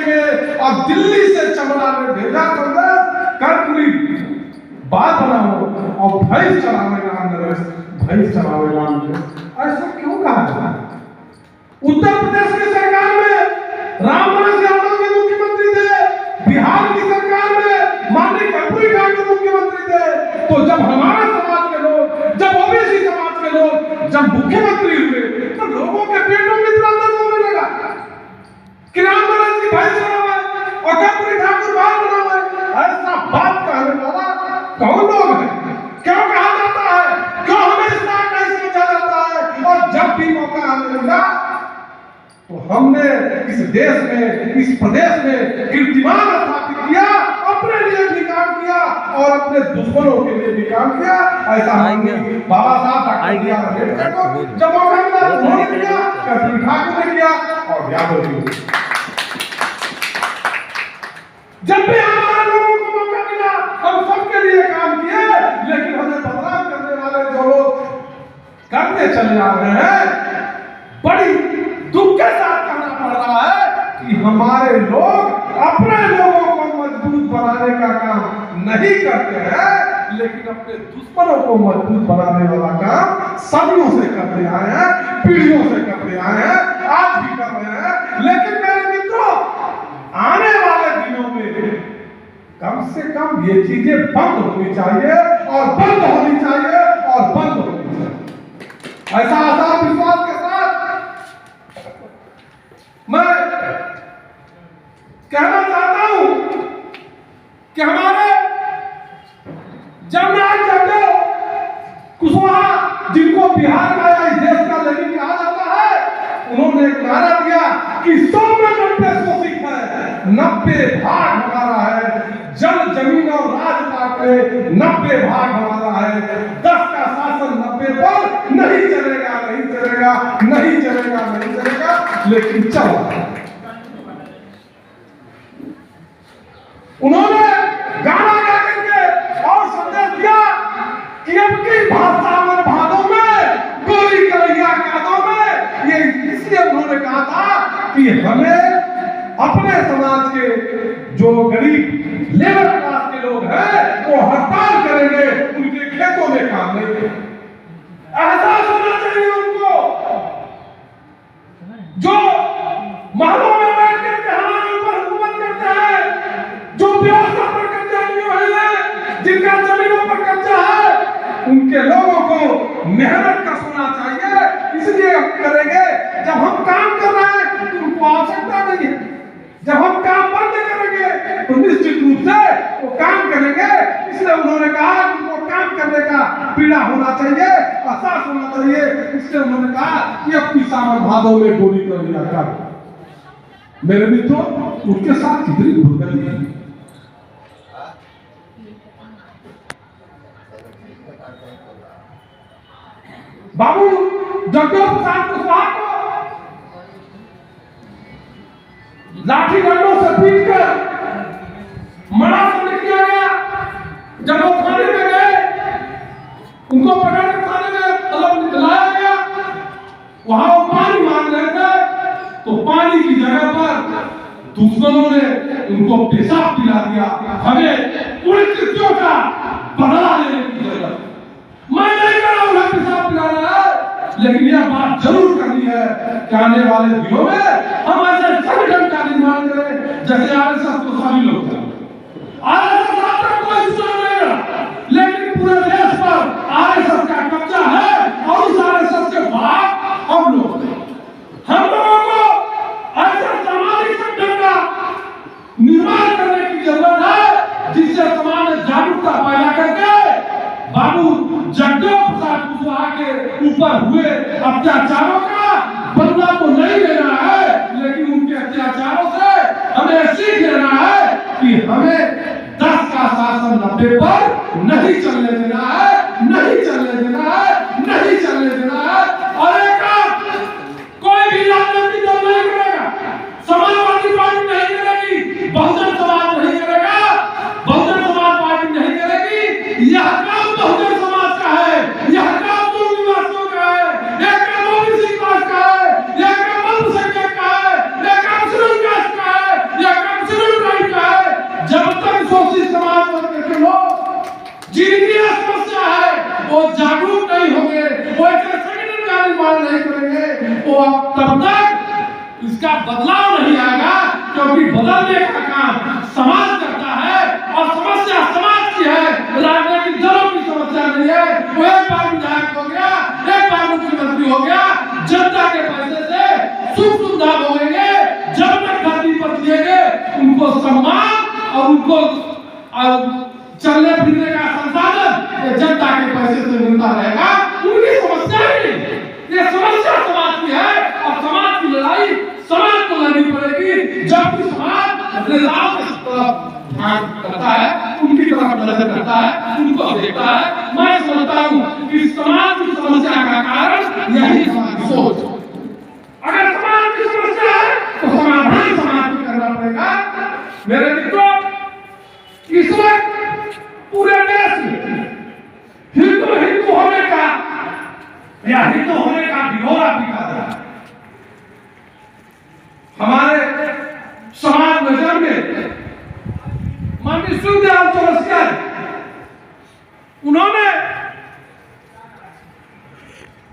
के और दिल्ली से चमड़ा में भेजा कर्पूरी बात बनाओ और भैंस चलावेगा नरेश, भैंस चलावेगा नरेश। ऐसा क्यों कहा जाता है? उत्तर प्रदेश की सरकार में रामनाथ यादव के मुख्यमंत्री थे, बिहार की सरकार में माननीय कर्पूरी ठाकुर मुख्यमंत्री थे। तो जब हमारे समाज के लोग, जब ओबीसी समाज के लोग जब मुख्यमंत्री हुए तो लोगों के पेटों में इतना दर्द होने लगा कि रामनाथ की भाई चलावे और कर्पूरी ठाकुर बात बनावे। ऐसा बात कहने वाला कौन लोग है? क्यों कहा जाता है? क्यों हमें इस बात नहीं समझा जाता है? और जब भी मौका आने लगा तो हमने इस देश में, इस प्रदेश में कीर्तिमान स्थापित किया, अपने लिए भी काम किया और अपने दुश्मनों के लिए भी काम किया। ऐसा बाबा साहब डॉक्टर बी आर अम्बेडकर को जब मौका मिला उन्होंने किया, कर्पूरी ठाकुर ने किया और यादव जी। जब भी हमारे लोगों को मौका मिला हम सबके लिए काम किए, लेकिन हमें बदनाम करने वाले जो लोग करते चले आ रहे हैं, बड़ी दुख के साथ कहना पड़ रहा है कि हमारे लोग अपने लोगों को मजबूत बनाने का काम नहीं करते हैं, लेकिन अपने दुश्मनों को मजबूत बनाने वाला काम सदियों से करते आए हैं, पीढ़ियों से करते आए हैं, आज भी कर रहे हैं। लेकिन मेरे मित्रों, आने वाले दिनों में कम से कम ये चीजें बंद होनी चाहिए और बंद होनी चाहिए और बंद होनी चाहिए। ऐसा आशा विश्वास के साथ मैं कहना चाहता हूं कि हमारे जमनाथ यादव कुशवाहा, जिनको बिहार का या इस देश का लेकिन कहा जाता है, उन्होंने एक नारा दिया कि 100 में 90 शोषित है, 90 भाग हमारा है, जल जमीन और राजपाट में 90 भाग हमारा है, 10 का शासन 90 पर नहीं चलेगा, नहीं चलेगा, नहीं चलेगा, नहीं चलेगा, लेकिन चला। उन्होंने गाना गा करके और संदेश दिया कि अब की भाषा में भादों में गोली कलैया कादों में। ये इसलिए उन्होंने कहा था कि हमें अपने समाज के जो गरीब लेबर क्लास के लोग हैं वो हड़ताल करेंगे, उनके खेतों में काम नहीं करेंगे। एहसास होना चाहिए उनको, जो महलों में बैठ करके हमारे ऊपर हुकूमत करते हैं, जो व्यवस्था पर कब्जा किए हुए हैं, जिनका जमीनों पर कब्जा है, उनके लोगों को मेहनत का सोना चाहिए। इसलिए हम करेंगे, जब हम काम कर रहे हैं तो उनको आवश्यकता नहीं है, जब हम काम बंद करेंगे तो निश्चित रूप से वो काम करेंगे। इसलिए उन्होंने कहा कि उनको काम करने का पीड़ा होना चाहिए, एहसास होना चाहिए। इसलिए उन्होंने कहा कि अब की सावन भादों में गोली कर दिया कर। मेरे मित्रों, उनके साथ कितनी दुर्गति है। बाबू जगदेव प्रसाद कुशवाहा को लाठी डंडों से पीट कर मरा से किया गया। जब वो थाने में गए, उनको पकड़ कर थाने में लाया गया, वहां वो पानी मांग रहे थे तो पानी की जगह पर दुश्मनों ने उनको पेशाब पिला दिया। हमें उन कृत्यों का बदला लेने की जरूरत। मैं नहीं कर रहा हूं पेशाब पिलाना है, लेकिन यह बात जरूर करनी है कि आने वाले दिनों में हम ऐसे संगठन का निर्माण करें जैसे आरएसएस को सभी लोग थे। आरएसएस तक कोई चुनाव नहीं लड़ा, लेकिन पूरे देश पर आरएसएस का कब्जा है और उस आरएसएस के बाहर हम लोग थे। हम लोगों को ऐसे सामाजिक संगठन का निर्माण करने की जरूरत है जिससे समाज में जागरूकता पैदा करके बाबू जगदेव प्रसाद कुशवाहा के ऊपर हुए अत्याचारों का बदला तो नहीं लेना है, लेकिन उनके अत्याचारों से हमें सीख लेना है कि हमें 10 का शासन 90 पर नहीं चलने देना है, नहीं चलने देना है, नहीं चलने देना है। और एक कोई भी राजनीतिक दल नहीं करेगा, समाजवादी पार्टी नहीं करेगी, बहुजन समाज नहीं करेगा, बहुजन समाज पार्टी नहीं करेगी। यह काम बहुजन समाज का है, यह काम तो निवासियों का है, यह काम ओबीसी वो अब तब तक इसका बदलाव नहीं आएगा, क्योंकि बदलने का काम समाज करता है और समस्या समाज की है, राजनीतिक दलों की समस्या नहीं है। वो एक बार विधायक हो गया, एक बार मुख्यमंत्री हो गया, जनता के पैसे से सुख सुविधा भोगेंगे, जब तक धरती पर जिएंगे उनको सम्मान और उनको चलने फिरने का संसाधन जनता के पैसे से मिलता रहेगा। उनकी समस्या ही ये समस्या समाज की है और समाज की लड़ाई समाज को लड़नी पड़ेगी। जबकि समाज नेताओं की तरफ ध्यान करता है, उनकी तरफ नजर करता है, उनको देखता है। मैं समझता हूँ कि समाज की समस्या का कारण यही समाज सोच। अगर समाज की समस्या है तो समाधान समाज को करना पड़ेगा। मेरे मित्रों, इस वक्त पूरे देश में हिंदू होने का या हिंदू होने का ढिढोरा पीटा जा रहा है। हमारे समाज में जन्मे माननीय शिवदयाल चौरसिया, उन्होंने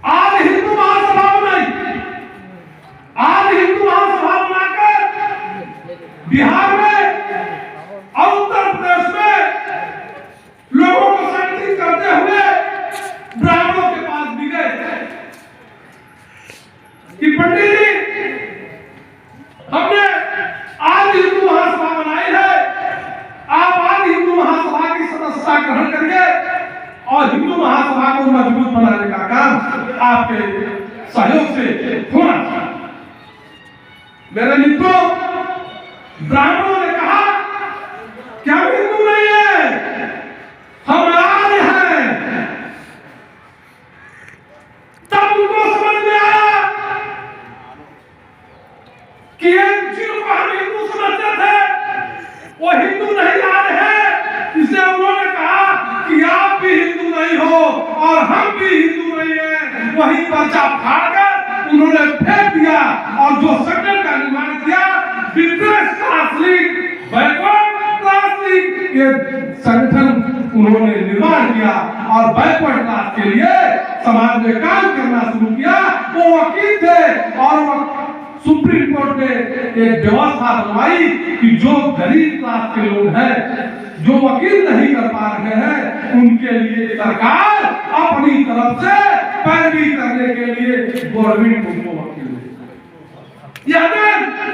आज हिंदू महासभा बनाई। आज हिंदू महासभा बनाकर बिहार में और उत्तर प्रदेश में लोगों को संगठित करते हुए ब्राह्मणों के पास भी गए कि पंडित जी, हमने आज हिंदू महासभा बनाई है, आप आज हिंदू महासभा की सदस्यता ग्रहण करिए और हिंदू महासभा को मजबूत बनाने का काम आपके सहयोग से होना चाहिए। मेरे मित्रों, ब्राह्मणों ने कहा कि हम हिंदू नहीं है, हम आर्य हैं। तब उनको समझ में आया कि जिनको हम हिंदू समझते थे वो हिंदू नहीं आर्य है। इसलिए उन्होंने कहा कि आप भी हिंदू नहीं हो और हम भी हिंदू नहीं है। वही पर्चा फाड़कर उन्होंने फेंक दिया और जो संगठन का निर्माण किया, depressed class league, backward class league, ये संगठन उन्होंने निर्माण किया और बैकवर्ड क्लास के लिए समाज में काम करना शुरू किया। वो वकील थे और सुप्रीम कोर्ट ने एक व्यवस्था बनवाई कि जो गरीब क्लास के लोग हैं, जो वकील नहीं कर पा रहे हैं, उनके लिए सरकार अपनी तरफ से पैरवी करने के लिए गवर्नमेंट उनको वकील दे। यह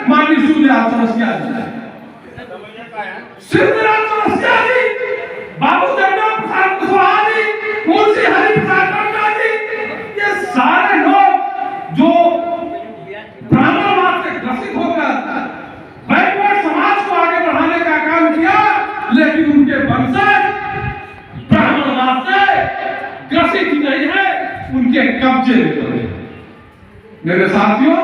माननीय शिवदयाल चौरसिया जी, शिवदयाल चौरसिया जी, बाबू जगदम्ब प्रसाद कुशवाहा जी, मुंशी हरिप्रसाद टंडन जी, ये सारे लोग जो ब्राह्मणवाद से ग्रसित होकर बैकवर्ड समाज को आगे बढ़ाने का काम किया, लेकिन उनके वंशज ब्राह्मणवाद से ग्रसित नहीं है, उनके कब्जे में पड़े। मेरे साथियों,